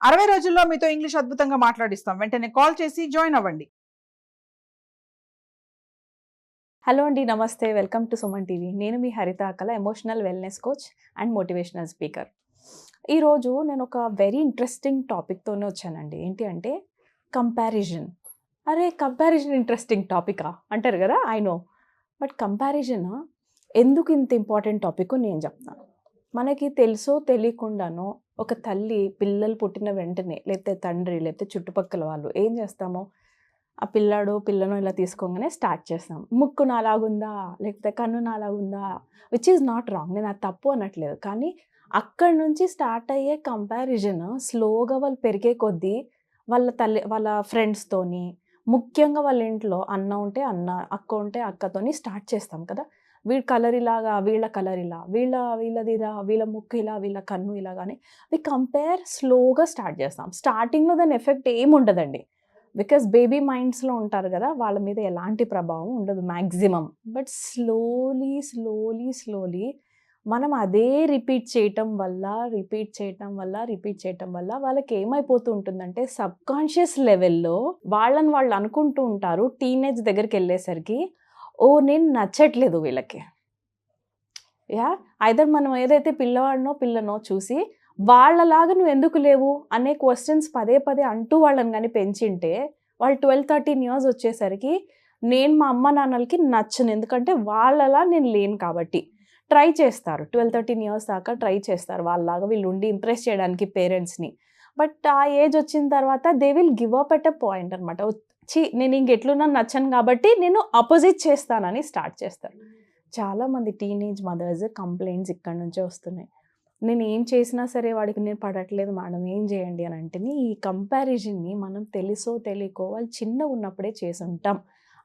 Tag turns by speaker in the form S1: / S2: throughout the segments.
S1: 60 రోజుల్లో మీతో ఇంగ్లీష్ అద్భుతంగా మాట్లాడిస్తాం. వెంటనే కాల్ చేసి జాయిన్ అవ్వండి.
S2: హలో అండి, నమస్తే. Welcome to Suman TV. నేను మీ హరిత అక్కల, emotional wellness coach and motivational speaker. ఈరోజు నేను ఒక వెరీ ఇంట్రెస్టింగ్ టాపిక్తోనే వచ్చానండి. ఏంటి అంటే కంపారిజన్. అరే, కంపారిజన్ ఇంట్రెస్టింగ్ టాపికా అంటారు కదా, ఐ నో. బట్ కంపారిజన్ ఎందుకు ఇంత ఇంపార్టెంట్ టాపిక్ నేను చెప్తాను. మనకి తెలుసో తెలియకుండానో ఒక తల్లి పిల్లలు పుట్టిన వెంటనే, లేకపోతే తండ్రి, లేకపోతే చుట్టుపక్కల వాళ్ళు ఏం చేస్తామో, ఆ పిల్లను ఇలా తీసుకోగానే స్టార్ట్ చేస్తాం. ముక్కు నాలాగుందా, లేకపోతే కన్ను నాలాగుందా, విచ్ ఈజ్ నాట్ రాంగ్. నేను అది తప్పు అనట్లేదు. కానీ అక్కడి నుంచి స్టార్ట్ అయ్యే కంపారిజన్ స్లోగా వాళ్ళు పెరిగే కొద్దీ వాళ్ళ ఫ్రెండ్స్తోని, ముఖ్యంగా వాళ్ళ ఇంట్లో అన్న ఉంటే అన్న, అక్క ఉంటే అక్కతోని స్టార్ట్ చేస్తాం కదా. వీడి కలర్ ఇలాగా, వీళ్ళ కలర్ ఇలా, వీళ్ళది ఇలా, వీళ్ళ ముక్కు ఇలా, వీళ్ళ కన్ను ఇలాగా అని అది కంపేర్ స్లోగా స్టార్ట్ చేస్తాం. స్టార్టింగ్లో దాని ఎఫెక్ట్ ఏమి ఉండదండి. బికాస్ బేబీ మైండ్స్లో ఉంటారు కదా, వాళ్ళ మీద ఎలాంటి ప్రభావం ఉండదు మ్యాక్సిమం. బట్ స్లోలీ మనం అదే రిపీట్ చేయటం వల్ల వాళ్ళకి ఏమైపోతూ ఉంటుందంటే, సబ్కాన్షియస్ లెవెల్లో వాళ్ళు అనుకుంటూ ఉంటారు టీనేజ్ దగ్గరికి వెళ్ళేసరికి, ఓ నేను నచ్చట్లేదు వీళ్ళకి. ఐదర్ మనం ఏదైతే పిల్లనో చూసి వాళ్ళలాగా నువ్వు ఎందుకు లేవు అనే క్వశ్చన్స్ పదే అంటూ వాళ్ళని కానీ పెంచింటే, వాళ్ళు 12-13 ఇయర్స్ వచ్చేసరికి నేను మా అమ్మ నాన్నలకి నచ్చను, ఎందుకంటే వాళ్ళలా నేను లేను కాబట్టి ట్రై చేస్తారు. 12-13 ఇయర్స్ దాకా ట్రై చేస్తారు వాళ్ళలాగా వీళ్ళు ఉండి ఇంప్రెస్ చేయడానికి పేరెంట్స్ని. బట్ ఆ ఏజ్ వచ్చిన తర్వాత they will give up at a point అనమాట. వచ్చి నేను ఇంకెట్లున్నా నచ్చను కాబట్టి నేను అపోజిట్ చేస్తానని స్టార్ట్ చేస్తారు. చాలామంది టీనేజ్ మదర్స్ కంప్లైంట్స్ ఇక్కడ నుంచే వస్తున్నాయి. నేను ఏం చేసినా సరే వాడికి నేను పడట్లేదు మేడం, ఏం చేయండి అని అంటే, ఈ కంపారిజన్ని మనం తెలుసో తెలియకో వాళ్ళు చిన్నగా ఉన్నప్పుడే చేసి ఉంటాం.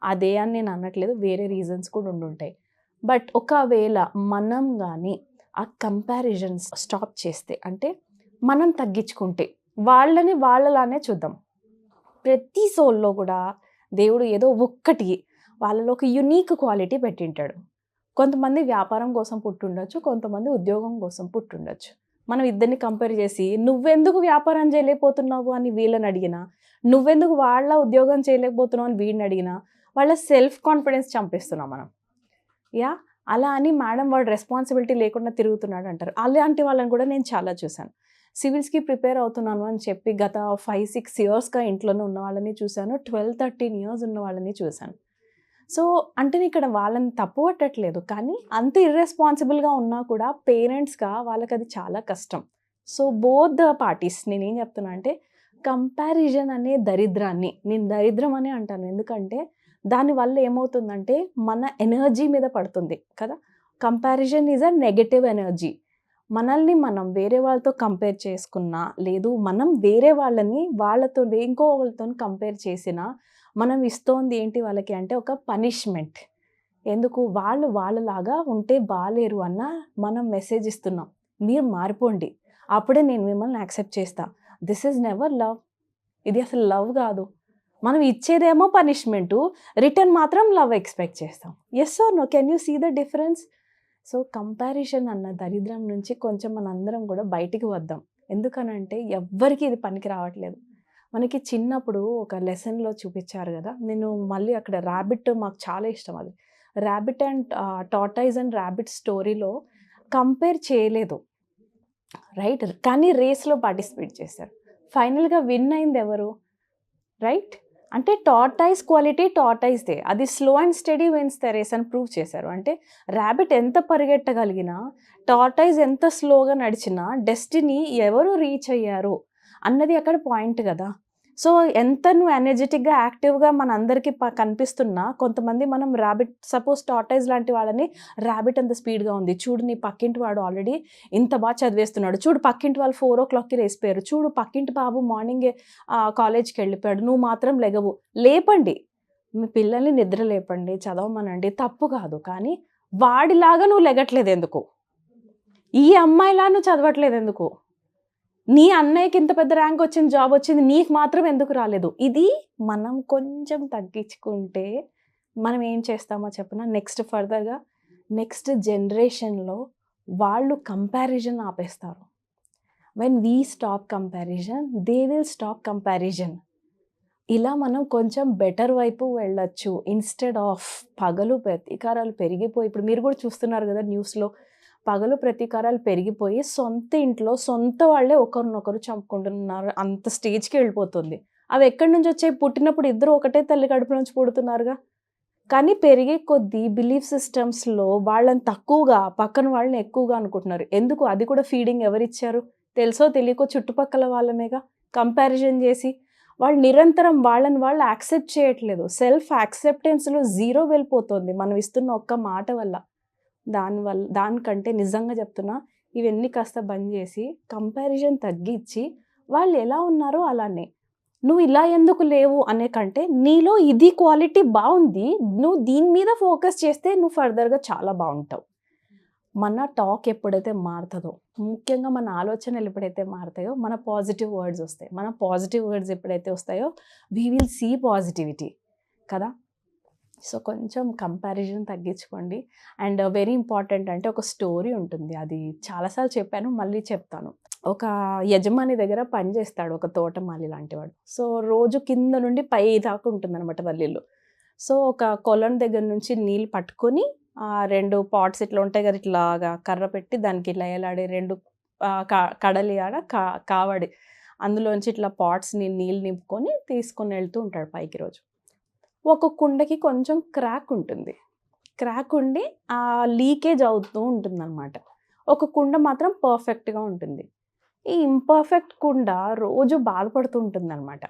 S2: అదే అని నేను అనట్లేదు, వేరే రీజన్స్ కూడా ఉండుంటాయి. బట్ ఒకవేళ మనం కానీ ఆ కంపారిజన్స్ స్టాప్ చేస్తే, అంటే మనం తగ్గించుకుంటే, వాళ్ళని వాళ్ళలానే చూద్దాం. ప్రతి సోల్లో కూడా దేవుడు ఏదో ఒక్కటి వాళ్ళలో ఒక యునీక్ క్వాలిటీ పెట్టింటాడు. కొంతమంది వ్యాపారం కోసం పుట్టుండొచ్చు, కొంతమంది ఉద్యోగం కోసం పుట్టుండొచ్చు. మనం ఇద్దరిని కంపేర్ చేసి నువ్వెందుకు వ్యాపారం చేయలేకపోతున్నావు అని వీళ్ళని అడిగినా, నువ్వెందుకు వాళ్ళ ఉద్యోగం చేయలేకపోతున్నావు అని వీడిని అడిగినా, వాళ్ళ సెల్ఫ్ కాన్ఫిడెన్స్ చంపేస్తున్నాం మనం. అలా అని మేడం వాడు రెస్పాన్సిబిలిటీ లేకుండా తిరుగుతున్నాడు అంటారు. అలాంటి వాళ్ళని కూడా నేను చాలా చూశాను. సివిల్స్కి ప్రిపేర్ అవుతున్నాను అని చెప్పి గత 5-6 ఇయర్స్గా ఇంట్లోనే ఉన్న వాళ్ళని చూశాను, 12-13 ఇయర్స్ ఉన్న వాళ్ళని చూశాను. సో అంటే నేను ఇక్కడ వాళ్ళని తప్పు పట్టట్లేదు, కానీ అంత ఇర్రెస్పాన్సిబుల్గా ఉన్నా కూడా పేరెంట్స్గా వాళ్ళకి అది చాలా కష్టం. సో బోత్ ద పార్టీస్ నేనేం చెప్తున్నా అంటే, కంపారిజన్ అనే దరిద్రాన్ని నేను దరిద్రం అని అంటాను. ఎందుకంటే దానివల్ల ఏమవుతుందంటే మన ఎనర్జీ మీద పడుతుంది కదా. Comparison is a negative energy. మనల్ని మనం వేరే వాళ్ళతో కంపేర్ చేసుకున్నా, లేదు మనం వేరే వాళ్ళతో ఇంకో వాళ్ళతో కంపేర్ చేసినా, మనం ఇస్తోంది ఏంటి వాళ్ళకి అంటే ఒక పనిష్మెంట్. ఎందుకు వాళ్ళలాగా ఉంటే బాలేరు అన్న మనం మెసేజ్ ఇస్తున్నాం. మీరు మారిపోండి, అప్పుడే నేను మిమ్మల్ని యాక్సెప్ట్ చేస్తా. This is never love. ఇది అసలు లవ్ కాదు. మనం ఇచ్చేదేమో పనిష్మెంటు, రిటర్న్ మాత్రం లవ్ ఎక్స్పెక్ట్ చేస్తాం. Yes or no? Can you see the difference? So comparison అన్న దరిద్రం నుంచి కొంచెం మనందరం కూడా బయటికి వద్దాం. ఎందుకనంటే ఎవ్వరికీ ఇది పనికి రావట్లేదు. మనకి చిన్నప్పుడు ఒక లెసన్లో చూపించారు కదా, నేను మళ్ళీ అక్కడ ర్యాబిట్ మాకు చాలా ఇష్టం. అది rabbit and tortoise and rabbit స్టోరీలో కంపేర్ చేయలేదు, రైట్? కానీ రేస్లో పార్టిసిపేట్ చేశారు. ఫైనల్గా విన్ అయింది ఎవరు, రైట్? అంటే టార్టాయిస్ క్వాలిటీ టార్టాయిస్దే, అది slow and steady wins the race అని ప్రూవ్ చేశారు. అంటే ర్యాబిట్ ఎంత పరిగెట్టగలిగినా, టార్టాయిస్ ఎంత స్లోగా నడిచినా డెస్టినీ ఎవరు రీచ్ అయ్యారు అన్నది అక్కడ పాయింట్ కదా. సో ఎంత నువ్వు ఎనర్జెటిక్గా యాక్టివ్గా మనందరికీ కనిపిస్తున్నా, కొంతమంది మనం ర్యాబిట్, సపోజ్ టార్టాయిస్ లాంటి వాళ్ళని, ర్యాబిట్ అంత స్పీడ్గా ఉంది చూడు, నీ పక్కింటి వాడు ఆల్రెడీ ఇంత బాగా చదివేస్తున్నాడు చూడు, పక్కింటి వాళ్ళు 4 o'clockకి లేసిపోయారు చూడు, పక్కింటి బాబు మార్నింగే కాలేజ్కి వెళ్ళిపోయాడు, నువ్వు మాత్రం లెగవు. లేపండి, మీ పిల్లల్ని నిద్ర లేపండి, చదవమనండి, తప్పు కాదు. కానీ వాడిలాగా నువ్వు లెగట్లేదు ఎందుకు? ఈ అమ్మాయిలా నువ్వు చదవట్లేదు ఎందుకు? నీ అన్నయ్యకి ఇంత పెద్ద ర్యాంక్ వచ్చింది, జాబ్ వచ్చింది, నీకు మాత్రం ఎందుకు రాలేదు? ఇది మనం కొంచెం తగ్గించుకుంటే మనం ఏం చేస్తామో చెప్పనా, ఫర్దర్గా నెక్స్ట్ జనరేషన్లో వాళ్ళు కంపారిజన్ ఆపేస్తారు. When we stop comparison they will stop comparison. ఇలా మనం కొంచెం బెటర్ వైపు వెళ్ళొచ్చు. ఇన్‌స్టెడ్ ఆఫ్ పగలు ప్రతీకారాలు పెరిగిపోయి, ఇప్పుడు మీరు కూడా చూస్తున్నారు కదా న్యూస్‌లో, పగలు ప్రతీకారాలు పెరిగిపోయి సొంత ఇంట్లో సొంత వాళ్ళే ఒకరినొకరు చంపుకుంటున్నారు. అంత స్టేజ్‌కి వెళ్ళిపోతుంది. అవి ఎక్కడి నుంచి వచ్చాయి? పుట్టినప్పుడు ఇద్దరు ఒకటే తల్లి కడుపు నుంచి పుడుతున్నారుగా. కానీ పెరిగే కొద్దీ బిలీఫ్ సిస్టమ్స్‌లో వాళ్ళని తక్కువగా, పక్కన వాళ్ళని ఎక్కువగా అనుకుంటున్నారు. ఎందుకు? అది కూడా ఫీడింగ్ ఎవరిచ్చారు? తెలుసో తెలియకో చుట్టుపక్కల వాళ్ళమేగా. కంపారిజన్ చేసి వాళ్ళు నిరంతరం వాళ్ళని వాళ్ళు యాక్సెప్ట్ చేయట్లేదు. సెల్ఫ్ యాక్సెప్టెన్స్‌లో జీరో వెళ్ళిపోతుంది మనం ఇస్తున్న ఒక్క మాట వల్ల. దానికంటే నిజంగా చెప్తున్నా, ఇవన్నీ కాస్త బంద్ చేసి కంపారిజన్ తగ్గించి వాళ్ళు ఎలా ఉన్నారో అలానే. నువ్వు ఇలా ఎందుకు లేవు అనే కంటే, నీలో ఇది క్వాలిటీ బావుంది. నువ్వు దీని మీద ఫోకస్ చేస్తే నువ్వు ఫర్దర్‌గా చాలా బావుంటావు. మన టాక్ ఎప్పుడైతే మారుతదో, ముఖ్యంగా మన ఆలోచనలు ఎప్పుడైతే మారుతాయో, మన పాజిటివ్ వర్డ్స్ వస్తాయి. మన పాజిటివ్ వర్డ్స్ ఎప్పుడైతే వస్తాయో, వి విల్ సీ పాజిటివిటీ కదా! సో, కొంచెం కంపారిజన్ తగ్గించుకోండి. అండ్ వెరీ ఇంపార్టెంట్ అంటే ఒక స్టోరీ ఉంటుంది. అది చాలా సార్లు చెప్పాను, మళ్ళీ చెప్తాను. ఒక యజమాని దగ్గర పని చేస్తాడు ఒక తోటమాలి లాంటివాడు. సో, రోజు కింద నుండి పై దాకా ఉంటుందనమాట వాళ్ళ ఇల్లు. సో, ఒక కొలను దగ్గర నుంచి నీళ్ళు పట్టుకొని 2 పాట్స్ ఇట్లా ఉంటాయి కదా! ఇట్లాగా కర్ర పెట్టి దానికి ఇట్లా ఏలాడే 2 కడలి ఆడ కావడి అందులోంచి ఇట్లా పాట్స్‌ని నీళ్ళు నింపుకొని తీసుకొని వెళ్తూ ఉంటాడు పైకి రోజు. ఒక కుండకి కొంచెం క్రాక్ ఉంటుంది. క్రాక్ ఉండి లీకేజ్ అవుతూ ఉంటుందనమాట. ఒక కుండ మాత్రం పర్ఫెక్ట్‌గా ఉంటుంది. ఈ ఇంపర్ఫెక్ట్ కుండ రోజు బాధపడుతూ ఉంటుందనమాట.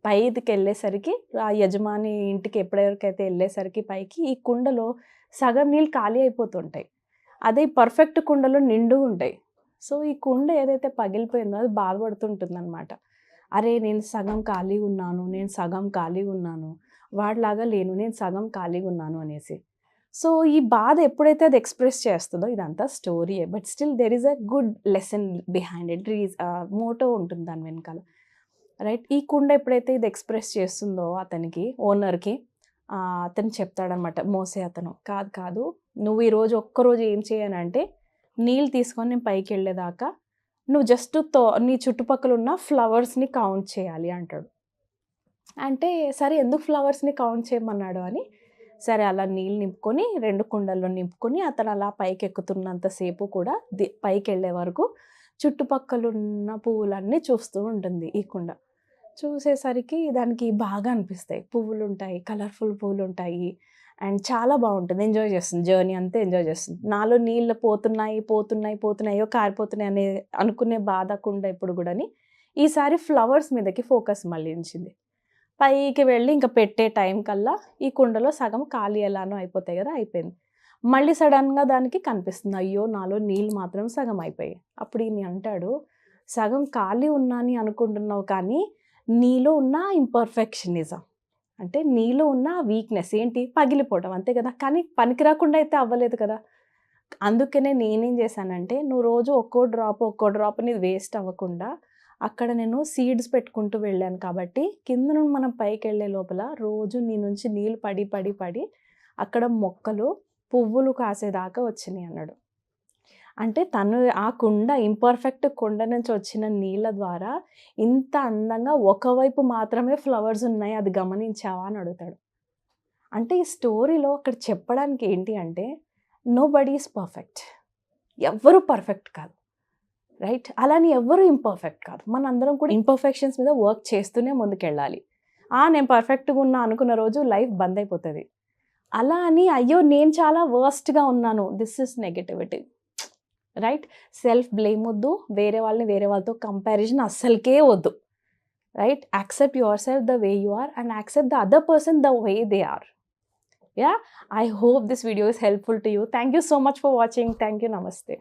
S2: పైకెళ్ళేసరికి ఆ యజమాని ఇంటికి ఎప్పటివరకైతే వెళ్ళేసరికి పైకి ఈ కుండలో సగం నీళ్ళు ఖాళీ అయిపోతుంటాయి. అదే పర్ఫెక్ట్ కుండలో నిండుగుంటాయి. సో, ఈ కుండ ఏదైతే పగిలిపోయిందో అది బాధపడుతుంటుందనమాట. అరే! నేను సగం ఖాళీగున్నాను, నేను సగం ఖాళీగున్నాను. వాడిలాగా లేను, నేను సగం ఖాళీగున్నాను అనేసి. సో, ఈ బాధ ఎప్పుడైతే అది ఎక్స్‌ప్రెస్ చేస్తదో, ఇదంతా స్టోరీయే. But still there is a good lesson behind it. Motto ఉంటుంది దాని వెనకాల. రైట్? ఈ కుండ ఎప్పుడైతే ఇది ఎక్స్‌ప్రెస్ చేస్తుందో అతనికి, ఓనర్‌కి, అతను చెప్తాడనమాట మోసే అతను. కాదు, కాదు, నువ్వు ఈరోజు ఒక్కరోజు ఏం చేయనంటే, నీళ్ళు తీసుకొని నేను పైకెళ్ళేదాకా నువ్వు జస్ట్ నీ చుట్టుపక్కల ఉన్న ఫ్లవర్స్‌ని కౌంట్ చేయాలి అంటాడు. అంటే సరే ఎందుకు ఫ్లవర్స్‌ని కౌంట్ చేయమన్నాడు అని, సరే అలా నీళ్ళు నింపుకొని 2 కుండల్లో నింపుకొని అతను అలా పైకెక్కుతున్నంత సేపు కూడా పైకెళ్ళే వరకు చుట్టుపక్కలున్న పువ్వులన్నీ చూస్తూ ఉంటుంది ఈ కుండ. చూసేసరికి దానికి బాగా అనిపిస్తాయి. పువ్వులుంటాయి, కలర్‌ఫుల్ పువ్వులుంటాయి. అండ్ చాలా బావుంటుంది. ఎంజాయ్ చేస్తుంది. జర్నీ అంతా ఎంజాయ్ చేస్తుంది. నాలో నీళ్ళు పోతున్నాయి, పోతున్నాయి, పోతున్నాయి, అయ్యో కారిపోతున్నాయి అనుకునే బాధ కుండ ఎప్పుడు గూడాని ఈసారి ఫ్లవర్స్ మీదకి ఫోకస్ మళ్లించింది. పైకి వెళ్ళి ఇంక పెట్టే టైం కల్లా ఈ కుండలో సగం ఖాళీ ఎలానో అయిపోతాయి గదా! అయిపోయింది. మళ్ళీ సడెన్‌గా దానికి కనిపిస్తుంది. అయ్యో! నాలో నీళ్ళు మాత్రం సగం అయిపోయాయి. అప్పుడు ఈయన అంటాడు, సగం ఖాళీ ఉన్నాని అనుకుంటున్నావు కానీ, నీలో ఉన్న ఇంపర్ఫెక్షనిజం, అంటే నీలో ఉన్న వీక్‌నెస్ ఏంటి? పగిలిపోవడం అంతే కదా! కానీ పనికి రాకుండా అయితే అవ్వలేదు కదా! అందుకనే నేనేం చేశానంటే, నువ్వు రోజు ఒక్కో డ్రాప్ అనేది వేస్ట్ అవ్వకుండా, అక్కడ నేను సీడ్స్ పెట్టుకుంటూ వెళ్ళాను కాబట్టి, కింద నుండి మనం పైకెళ్ళే లోపల రోజు నీ నుంచి నీళ్ళు పడి అక్కడ మొక్కలు, పువ్వులు కాసేదాకా వచ్చినాయి అన్నాడు. అంటే తను ఆ కుండ, ఇంపర్ఫెక్ట్ కుండ నుంచి వచ్చిన నీళ్ళ ద్వారా ఇంత అందంగా ఒకవైపు మాత్రమే ఫ్లవర్స్ ఉన్నాయి, అది గమనించావా అని అడుగుతాడు. అంటే ఈ స్టోరీలో అక్కడ చెప్పడానికి ఏంటి అంటే, నోబడీ ఈజ్ పర్ఫెక్ట్. ఎవ్వరు పర్ఫెక్ట్ కాదు. రైట్? అలాని ఎవ్వరు ఇంపర్ఫెక్ట్ కాదు. మనందరం కూడా ఇంపర్ఫెక్షన్స్ మీద వర్క్ చేస్తూనే ముందుకెళ్ళాలి. నేను పర్ఫెక్ట్‌గా ఉన్నా అనుకున్న రోజు లైఫ్ బంద్ అయిపోతది. అలా అని అయ్యో! నేను చాలా వర్స్ట్‌గా ఉన్నాను, this is negativity. Right? Self blame వద్దు. వేరే వాళ్ళతో కంపారిజన్ అస్సలకే వద్దు. Right? Accept yourself the way you are and accept the other person the way they are. Yeah, I hope this video is helpful to you. Thank you so much for watching. Thank you. Namaste.